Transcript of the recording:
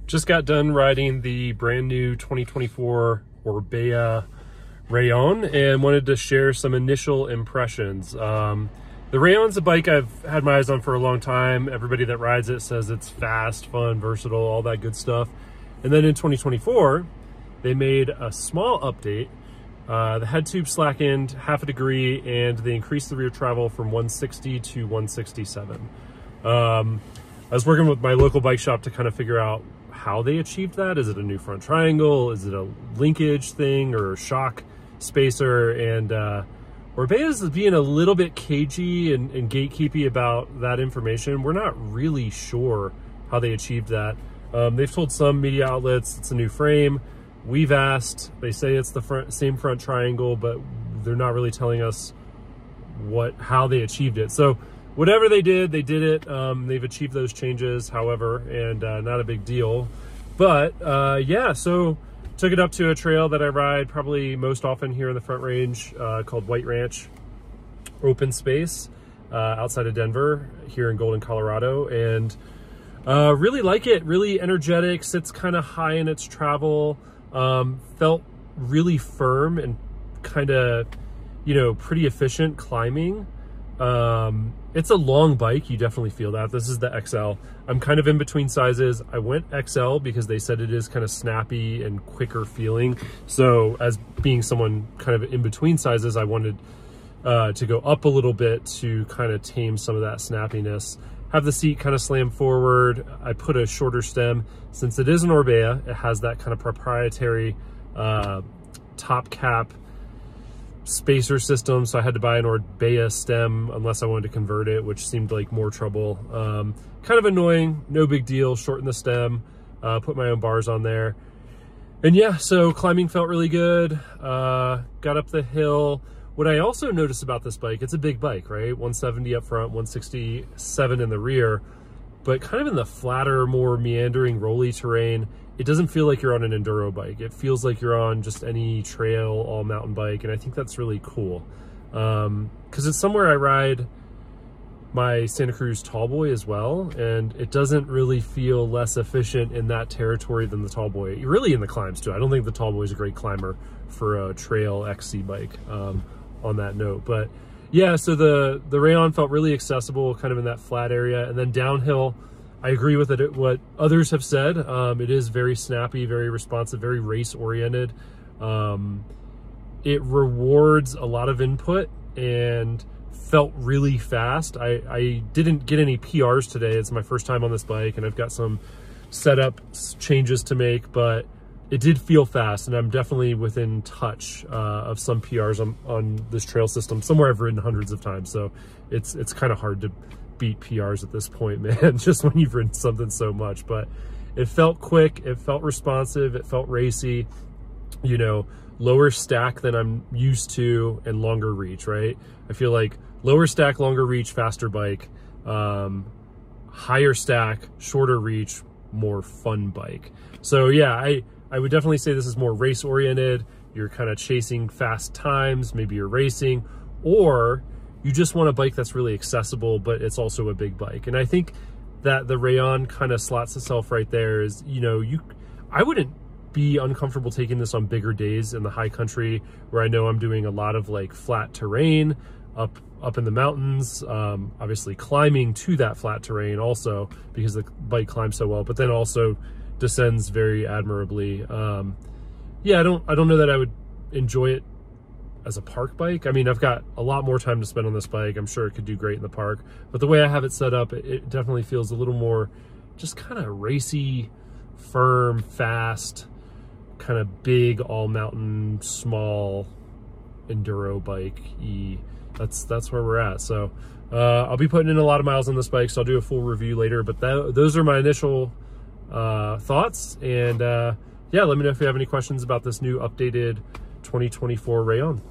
Just got done riding the brand new 2024 Orbea Rallon and wanted to share some initial impressions. The Rallon's a bike I've had my eyes on for a long time. Everybody that rides it says it's fast, fun, versatile, all that good stuff. And then in 2024, they made a small update. The head tube slackened half a degree and they increased the rear travel from 160 to 167. I was working with my local bike shop to kind of figure out how they achieved that. Is it a new front triangle? Is it a linkage thing or a shock spacer? And Orbea is being a little bit cagey and gatekeepy about that information. We're not really sure how they achieved that. They've told some media outlets it's a new frame. We've asked, they say it's the same front triangle, but they're not really telling us how they achieved it. So whatever they did it. They've achieved those changes, however, and not a big deal. But yeah, so took it up to a trail that I ride probably most often here in the Front Range called White Ranch Open Space outside of Denver here in Golden, Colorado. And really like it, really energetic, sits kind of high in its travel, felt really firm and kind of, you know, pretty efficient climbing. It's a long bike, you definitely feel that. This is the XL. I'm kind of in between sizes. I went XL because they said it is kind of snappy and quicker feeling. So as being someone kind of in between sizes, I wanted to go up a little bit to kind of tame some of that snappiness. Have the seat kind of slammed forward. I put a shorter stem. Since it is an Orbea, it has that kind of proprietary top cap spacer system, so I had to buy an Orbea stem unless I wanted to convert it, which seemed like more trouble. Kind of annoying, no big deal. Shorten the stem, put my own bars on there, and yeah, so climbing felt really good. Got up the hill. What I also noticed about this bike, it's a big bike, right? 170 up front, 167 in the rear, but kind of in the flatter, more meandering, rolly terrain, it doesn't feel like you're on an enduro bike. It feels like you're on just any trail, all mountain bike, and I think that's really cool. Because it's somewhere I ride my Santa Cruz Tallboy as well, and it doesn't really feel less efficient in that territory than the Tallboy. Really in the climbs too. I don't think the Tallboy is a great climber for a trail XC bike on that note. But yeah, so the Rallon felt really accessible, kind of in that flat area, and then downhill, I agree with it, what others have said. It is very snappy, very responsive, very race-oriented. It rewards a lot of input and felt really fast. I didn't get any PRs today. It's my first time on this bike, and I've got some setup changes to make, but it did feel fast, and I'm definitely within touch of some PRs on this trail system, somewhere I've ridden hundreds of times. So it's kind of hard to beat PRs at this point, man, just when you've ridden something so much. But it felt quick, it felt responsive, it felt racy, you know, lower stack than I'm used to and longer reach, right? I feel like lower stack, longer reach, faster bike, higher stack, shorter reach, more fun bike. So yeah, I would definitely say this is more race oriented. You're kind of chasing fast times, maybe you're racing, or you just want a bike that's really accessible, but it's also a big bike. And I think that the Rallon kind of slots itself right there. Is, you know, I wouldn't be uncomfortable taking this on bigger days in the high country where I know I'm doing a lot of like flat terrain up in the mountains, obviously climbing to that flat terrain also because the bike climbs so well, but then also descends very admirably. Yeah, I don't know that I would enjoy it as a park bike. I mean, I've got a lot more time to spend on this bike. I'm sure it could do great in the park, but the way I have it set up, it definitely feels a little more just kind of racy, firm, fast, kind of big, all mountain, small enduro bike-y. That's where we're at. So I'll be putting in a lot of miles on this bike, so I'll do a full review later, but those are my initial thoughts. And yeah, let me know if you have any questions about this new updated 2024 Rallon.